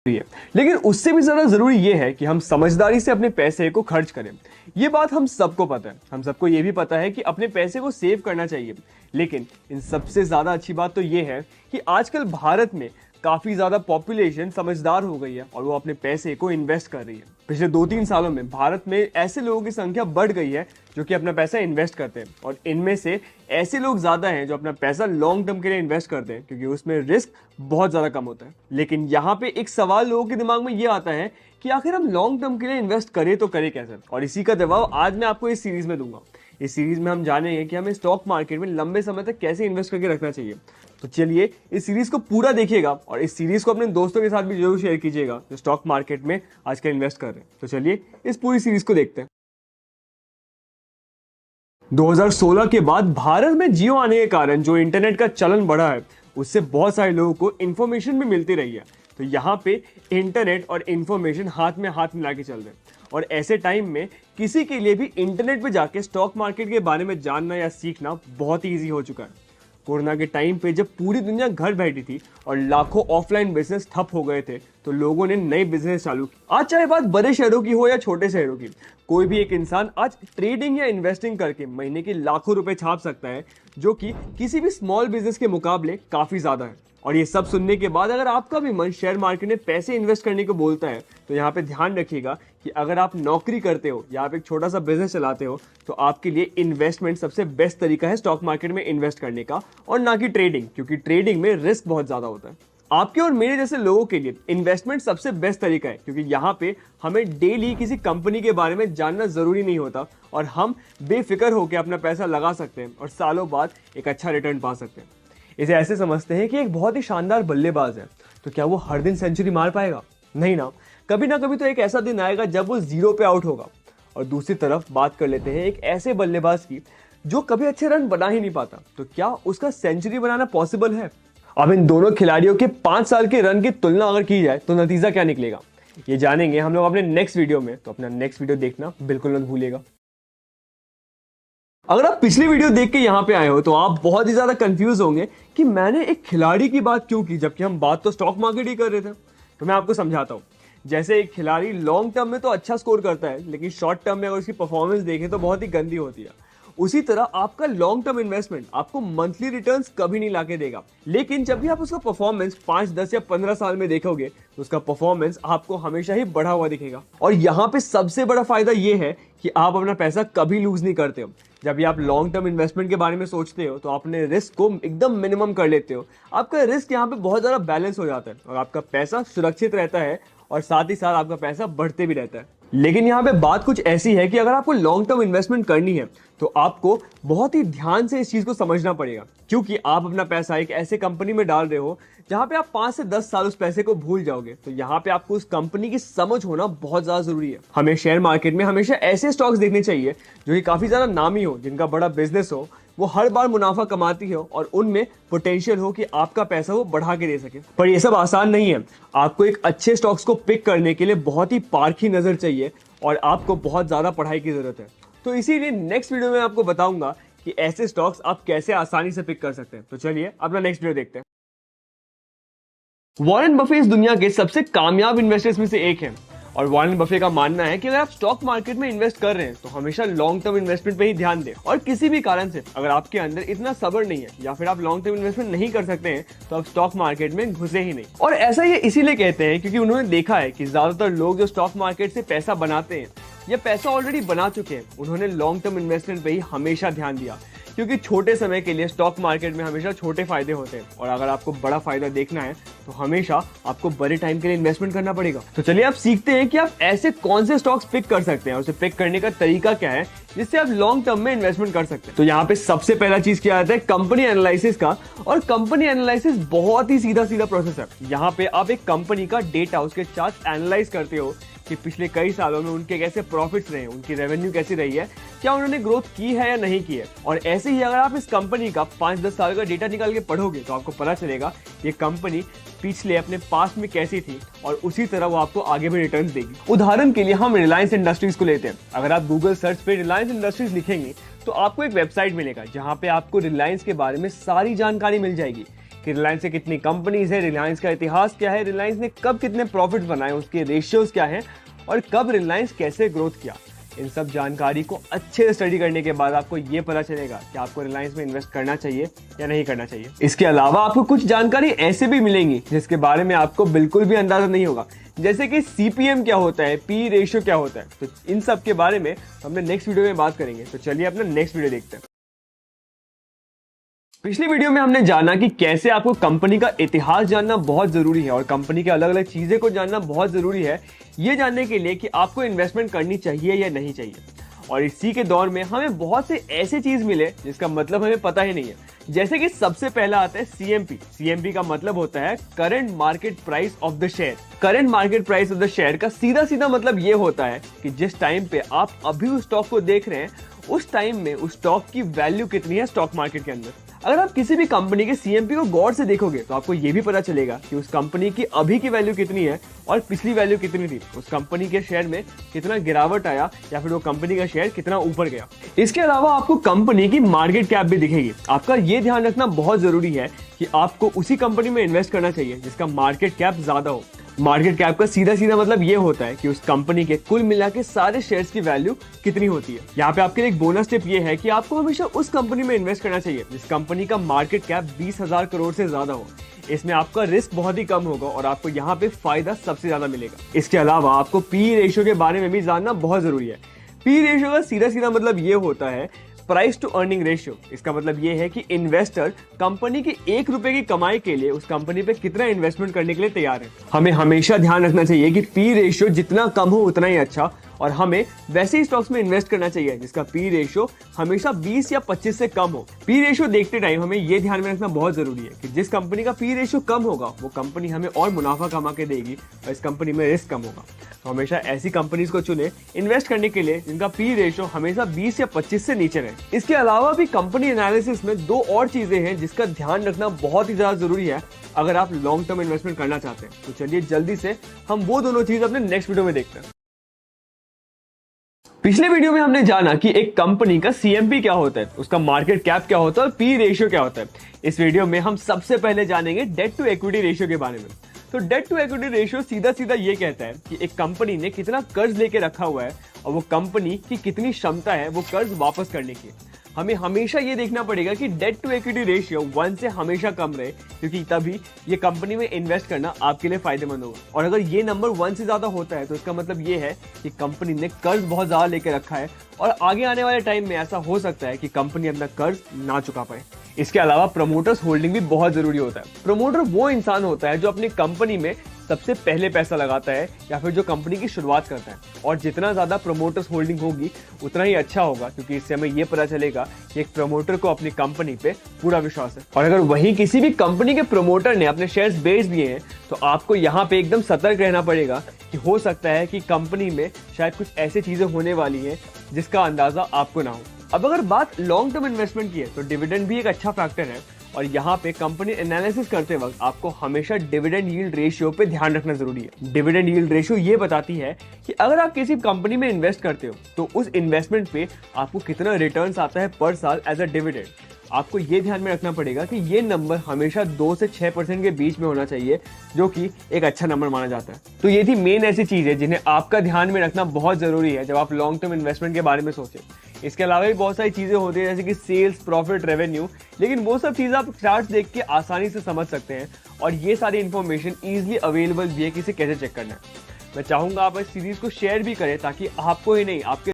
है। लेकिन उससे भी ज्यादा जरूरी यह है कि हम समझदारी से अपने पैसे को खर्च करें। ये बात हम सबको पता है। हम सबको ये भी पता है कि अपने पैसे को सेव करना चाहिए। लेकिन इन सबसे ज्यादा अच्छी बात तो ये है कि आजकल भारत में काफी ज्यादा पॉपुलेशन समझदार हो गई है और वो अपने पैसे को इन्वेस्ट कर रही है। पिछले 2-3 सालों में भारत में ऐसे लोगों की संख्या बढ़ गई है जो कि अपना पैसा इन्वेस्ट करते हैं, और इनमें से ऐसे लोग ज्यादा हैं जो अपना पैसा लॉन्ग टर्म के लिए इन्वेस्ट करते हैं, क्योंकि उसमें रिस्क बहुत ज्यादा कम होता है। लेकिन यहाँ पे एक सवाल लोगों के दिमाग में ये आता है कि आखिर हम लॉन्ग टर्म के लिए इन्वेस्ट करें तो करें कैसे, और इसी का जवाब आज मैं आपको इस सीरीज में दूंगा। इस सीरीज में हम जानेंगे कि हमें स्टॉक मार्केट में लंबे समय तक कैसे इन्वेस्ट करके रखना चाहिए। तो चलिए इस सीरीज को पूरा देखिएगा और इस सीरीज को अपने दोस्तों के साथ भी जरूर शेयर कीजिएगा जो स्टॉक मार्केट में आजकल इन्वेस्ट कर रहे हैं। तो चलिए इस पूरी सीरीज को देखते हैं। 2016 के बाद भारत में जियो आने के कारण जो इंटरनेट का चलन बढ़ा है, उससे बहुत सारे लोगों को इन्फॉर्मेशन भी मिलती रही है। तो यहाँ पे इंटरनेट और इन्फॉर्मेशन हाथ में हाथ मिला के चल रहे हैं, और ऐसे टाइम में किसी के लिए भी इंटरनेट पे जाके स्टॉक मार्केट के बारे में जानना या सीखना बहुत ही ईजी हो चुका है। कोरोना के टाइम पे जब पूरी दुनिया घर बैठी थी और लाखों ऑफलाइन बिजनेस ठप हो गए थे, तो लोगों ने नए बिजनेस चालू की। आज चाहे बात बड़े शहरों की हो या छोटे शहरों की, कोई भी एक इंसान आज ट्रेडिंग या इन्वेस्टिंग करके महीने के लाखों रुपए छाप सकता है, जो कि किसी भी स्मॉल बिजनेस के मुकाबले काफी ज्यादा है। और ये सब सुनने के बाद अगर आपका भी मन शेयर मार्केट में पैसे इन्वेस्ट करने को बोलता है, तो यहाँ पे ध्यान रखिएगा कि अगर आप नौकरी करते हो या आप एक छोटा सा बिजनेस चलाते हो, तो आपके लिए इन्वेस्टमेंट सबसे बेस्ट तरीका है स्टॉक मार्केट में इन्वेस्ट करने का, और ना कि ट्रेडिंग, क्योंकि ट्रेडिंग में रिस्क बहुत ज्यादा होता है। आपके और मेरे जैसे लोगों के लिए इन्वेस्टमेंट सबसे बेस्ट तरीका है, क्योंकि यहाँ पे हमें डेली किसी कंपनी के बारे में जानना जरूरी नहीं होता और हम बेफिक्र होकर अपना पैसा लगा सकते हैं और सालों बाद एक अच्छा रिटर्न पा सकते हैं। इसे ऐसे समझते हैं कि एक बहुत ही शानदार बल्लेबाज है, तो क्या वो हर दिन सेंचुरी मार पाएगा? नहीं ना कभी तो एक ऐसा दिन आएगा जब वो जीरो पे आउट होगा। और दूसरी तरफ बात कर लेते हैं एक ऐसे बल्लेबाज की जो कभी अच्छे रन बना ही नहीं पाता, तो क्या उसका सेंचुरी बनाना पॉसिबल है? अब इन दोनों खिलाड़ियों के 5 साल के रन की तुलना अगर की जाए तो नतीजा क्या निकलेगा, ये जानेंगे हम लोग अपने नेक्स्ट वीडियो में। तो अपना नेक्स्ट वीडियो देखना बिल्कुल मत भूलिएगा। अगर आप पिछली वीडियो देख के यहाँ पे आए हो तो आप बहुत ही ज्यादा कंफ्यूज होंगे कि मैंने एक खिलाड़ी की बात क्यों की, जबकि हम बात तो स्टॉक मार्केट ही कर रहे थे। तो मैं आपको समझाता हूँ। जैसे एक खिलाड़ी लॉन्ग टर्म में तो अच्छा स्कोर करता है, लेकिन शॉर्ट टर्म में अगर उसकी परफॉर्मेंस देखें तो बहुत ही गंदी होती है। उसी तरह आपका लॉन्ग टर्म इन्वेस्टमेंट आपको मंथली रिटर्न्स कभी नहीं लाके देगा, लेकिन जब भी आप उसका परफॉर्मेंस 5, 10 या 15 साल में देखोगे तो उसका परफॉर्मेंस आपको हमेशा ही बढ़ा हुआ दिखेगा। और यहाँ पे सबसे बड़ा फायदा ये है कि आप अपना पैसा कभी लूज नहीं करते हो। जब भी आप लॉन्ग टर्म इन्वेस्टमेंट के बारे में सोचते हो तो अपने रिस्क को एकदम मिनिमम कर लेते हो। आपका रिस्क यहाँ पे बहुत ज़्यादा बैलेंस हो जाता है और आपका पैसा सुरक्षित रहता है, और साथ ही साथ आपका पैसा बढ़ते भी रहता है। लेकिन यहाँ पे बात कुछ ऐसी है कि अगर आपको लॉन्ग टर्म इन्वेस्टमेंट करनी है तो आपको बहुत ही ध्यान से इस चीज को समझना पड़ेगा, क्योंकि आप अपना पैसा एक ऐसे कंपनी में डाल रहे हो जहां पे आप 5 से 10 साल उस पैसे को भूल जाओगे। तो यहाँ पे आपको उस कंपनी की समझ होना बहुत ज्यादा जरूरी है। हमें शेयर मार्केट में हमेशा ऐसे स्टॉक्स देखने चाहिए जो कि काफी ज्यादा नामी हो, जिनका बड़ा बिजनेस हो, वो हर बार मुनाफा कमाती हो और उनमें पोटेंशियल हो कि आपका पैसा वो बढ़ा के दे सके। पर ये सब आसान नहीं है। आपको एक अच्छे स्टॉक्स को पिक करने के लिए बहुत ही पारखी नजर चाहिए और आपको बहुत ज्यादा पढ़ाई की जरूरत है। तो इसीलिए नेक्स्ट वीडियो में आपको बताऊंगा कि ऐसे स्टॉक्स आप कैसे आसानी से पिक कर सकते हैं। तो चलिए अपना नेक्स्ट वीडियो देखते हैं। वॉरेन बफे इस दुनिया के सबसे कामयाब इन्वेस्टर्स में से एक हैं, और वॉरेन बफे का मानना है कि अगर आप स्टॉक मार्केट में इन्वेस्ट कर रहे हैं तो हमेशा लॉन्ग टर्म इन्वेस्टमेंट पे ही ध्यान दें, और किसी भी कारण से अगर आपके अंदर इतना सब्र नहीं है या फिर आप लॉन्ग टर्म इन्वेस्टमेंट नहीं कर सकते हैं तो आप स्टॉक मार्केट में घुसे ही नहीं। और ऐसा ये इसीलिए कहते हैं क्योंकि उन्होंने देखा है कि ज्यादातर लोग जो स्टॉक मार्केट से पैसा बनाते हैं या पैसा ऑलरेडी बना चुके हैं, उन्होंने लॉन्ग टर्म इन्वेस्टमेंट पे ही हमेशा ध्यान दिया, क्योंकि छोटे समय के लिए स्टॉक मार्केट में हमेशा छोटे फायदे होते हैं, और अगर आपको बड़ा फायदा देखना है तो हमेशा आपको बड़े टाइम के लिए इन्वेस्टमेंट करना पड़ेगा। तो चलिए आप सीखते हैं कि आप ऐसे कौन से स्टॉक्स पिक कर सकते हैं, उसे पिक करने का तरीका क्या है जिससे आप लॉन्ग टर्म में इन्वेस्टमेंट कर सकते हैं। तो यहाँ पे सबसे पहला चीज क्या आता है, कंपनी एनालिसिस का। और कंपनी एनालिसिस बहुत ही सीधा प्रोसेस है। यहाँ पे आप एक कंपनी का डेटा, उसके चार्ट एनालाइज करते हो कि पिछले कई सालों में उनके कैसे प्रॉफिट्स रहे, उनकी रेवेन्यू कैसी रही है, क्या उन्होंने ग्रोथ की है या नहीं की है। और ऐसे ही अगर आप इस कंपनी का 5-10 साल का डेटा निकाल के पढ़ोगे तो आपको पता चलेगा ये कंपनी पिछले अपने पास्ट में कैसी थी, और उसी तरह वो आपको आगे भी रिटर्न्स देगी। उदाहरण के लिए हम रिलायंस इंडस्ट्रीज को लेते हैं। अगर आप गूगल सर्च पे रिलायंस इंडस्ट्रीज लिखेंगे तो आपको एक वेबसाइट मिलेगा जहां पे आपको रिलायंस के बारे में सारी जानकारी मिल जाएगी कि रिलायंस से कितनी कंपनीज है, रिलायंस का इतिहास क्या है, रिलायंस ने कब कितने प्रॉफिट बनाए, उसके रेशियोज क्या हैं और कब रिलायंस कैसे ग्रोथ किया। इन सब जानकारी को अच्छे से स्टडी करने के बाद आपको ये पता चलेगा कि आपको रिलायंस में इन्वेस्ट करना चाहिए या नहीं करना चाहिए। इसके अलावा आपको कुछ जानकारी ऐसे भी मिलेंगी जिसके बारे में आपको बिल्कुल भी अंदाजा नहीं होगा, जैसे कि सीपीएम क्या होता है, पी रेशियो क्या होता है। तो इन सब के बारे में हमने नेक्स्ट वीडियो में बात करेंगे। तो चलिए अपना नेक्स्ट वीडियो देखते हैं। पिछली वीडियो में हमने जाना कि कैसे आपको कंपनी का इतिहास जानना बहुत जरूरी है और कंपनी के अलग अलग चीजें को जानना बहुत जरूरी है, ये जानने के लिए कि आपको इन्वेस्टमेंट करनी चाहिए या नहीं चाहिए। और इसी के दौर में हमें बहुत से ऐसे चीज मिले जिसका मतलब हमें पता ही नहीं है। जैसे कि सबसे पहला आता है सीएमपी। सीएमपी का मतलब होता है current market price of the share. Current market price of the share का सीधा सीधा मतलब ये होता है कि जिस टाइम पे आप अभी उस स्टॉक को देख रहे हैं उस टाइम में उस स्टॉक की वैल्यू कितनी है स्टॉक मार्केट के अंदर। अगर आप किसी भी कंपनी के सीएमपी को गौर से देखोगे तो आपको यह भी पता चलेगा कि उस कंपनी की अभी की वैल्यू कितनी है और पिछली वैल्यू कितनी थी, उस कंपनी के शेयर में कितना गिरावट आया या फिर वो कंपनी का शेयर कितना ऊपर गया। इसके अलावा आपको कंपनी की मार्केट कैप भी दिखेगी। आपका ये ध्यान रखना बहुत जरूरी है कि आपको उसी कंपनी में इन्वेस्ट करना चाहिए जिसका मार्केट कैप ज्यादा हो। मार्केट कैप का सीधा सीधा मतलब ये होता है कि उस कंपनी के कुल मिला के सारे शेयर्स की वैल्यू कितनी होती है। यहाँ पे आपके लिए एक बोनस टिप ये है कि आपको हमेशा उस कंपनी में इन्वेस्ट करना चाहिए जिस कंपनी का मार्केट कैप 20,000 करोड़ से ज्यादा हो। इसमें आपका रिस्क बहुत ही कम होगा और आपको यहाँ पे फायदा सबसे ज्यादा मिलेगा। इसके अलावा आपको पी रेशियो के बारे में भी जानना बहुत जरूरी है। पी रेशियो का सीधा सीधा मतलब ये होता है प्राइस टू अर्निंग रेशियो। इसका मतलब ये है कि इन्वेस्टर कंपनी की 1 रुपए की कमाई के लिए उस कंपनी पे कितना इन्वेस्टमेंट करने के लिए तैयार है। हमें हमेशा ध्यान रखना चाहिए कि पी रेशियो जितना कम हो उतना ही अच्छा, और हमें वैसे ही स्टॉक्स में इन्वेस्ट करना चाहिए जिसका पी रेशियो हमेशा 20 या 25 से कम हो। पी रेशियो देखते टाइम हमें यह ध्यान में रखना बहुत जरूरी है कि जिस कंपनी का पी रेशियो कम होगा वो कंपनी हमें और मुनाफा कमा के देगी और इस कंपनी में रिस्क कम होगा। तो हमेशा ऐसी कंपनीज को चुने इन्वेस्ट करने के लिए जिनका पी रेशियो हमेशा 20 या 25 से नीचे रहे। इसके अलावा भी कंपनी एनालिसिस में 2 और चीजें हैं जिसका ध्यान रखना बहुत ही ज्यादा जरूरी है अगर आप लॉन्ग टर्म इन्वेस्टमेंट करना चाहते हैं। तो चलिए जल्दी से हम वो दोनों चीज अपने नेक्स्ट वीडियो में देखते हैं। पिछले वीडियो में हमने जाना कि एक कंपनी का सीएमपी क्या होता है, उसका मार्केट कैप क्या होता है और पी रेशियो क्या होता है। इस वीडियो में हम सबसे पहले जानेंगे डेट टू इक्विटी रेशियो के बारे में। तो डेट टू इक्विटी रेशियो सीधा सीधा ये कहता है कि एक कंपनी ने कितना कर्ज लेके रखा हुआ है और वो कंपनी की कितनी क्षमता है वो कर्ज वापस करने की। हमें हमेशा ये देखना पड़ेगा कि डेट टू इक्विटी रेशियो 1 से हमेशा कम रहे, क्योंकि तभी ये कंपनी में इन्वेस्ट करना आपके लिए फायदेमंद होगा। और अगर ये नंबर 1 से ज्यादा होता है तो इसका मतलब ये है कि कंपनी ने कर्ज बहुत ज्यादा लेके रखा है और आगे आने वाले टाइम में ऐसा हो सकता है कि कंपनी अपना कर्ज ना चुका पाए। इसके अलावा प्रमोटर्स होल्डिंग भी बहुत जरूरी होता है। प्रमोटर वो इंसान होता है जो अपनी कंपनी में सबसे पहले पैसा लगाता है या फिर जो कंपनी की शुरुआत करता है, और जितना ज्यादा प्रमोटर्स होल्डिंग होगी उतना ही अच्छा होगा, क्योंकि इससे हमें यह पता चलेगा कि एक प्रमोटर को अपनी कंपनी पे पूरा विश्वास है। और अगर वहीं किसी भी कंपनी के प्रमोटर ने अपने शेयर्स बेच दिए हैं तो आपको यहाँ पे एकदम सतर्क रहना पड़ेगा कि हो सकता है कि कंपनी में शायद कुछ ऐसी चीजें होने वाली है जिसका अंदाजा आपको ना हो। अब अगर बात लॉन्ग टर्म इन्वेस्टमेंट की है तो डिविडेंड भी एक अच्छा फैक्टर है, और यहाँ पे कंपनी एनालिसिस करते वक्त आपको हमेशा डिविडेंड यील्ड रेशियो पे ध्यान रखना जरूरी है। डिविडेंड यील्ड रेशियो ये बताती है कि अगर आप किसी कंपनी में इन्वेस्ट करते हो तो उस इन्वेस्टमेंट पे आपको कितना रिटर्न्स आता है पर साल एज अ डिविडेंड। आपको ये ध्यान में रखना पड़ेगा कि ये नंबर हमेशा 2 से 6% के बीच में होना चाहिए, जो कि एक अच्छा नंबर माना जाता है। तो ये थी मेन ऐसी चीजें जिन्हें आपका ध्यान में रखना बहुत जरूरी है जब आप लॉन्ग टर्म इन्वेस्टमेंट के बारे में सोचें। इसके अलावा भी बहुत सारी चीजें होती है जैसे कि सेल्स, प्रॉफिट, रेवेन्यू, लेकिन वो सब चीजें आप चार्ट देख के आसानी से समझ सकते हैं और ये सारी इन्फॉर्मेशन ईजिली अवेलेबल भी है कि इसे कैसे चेक करना है। मैं चाहूंगा आप इस सीरीज को शेयर भी करें ताकि आपको ही नहीं आपके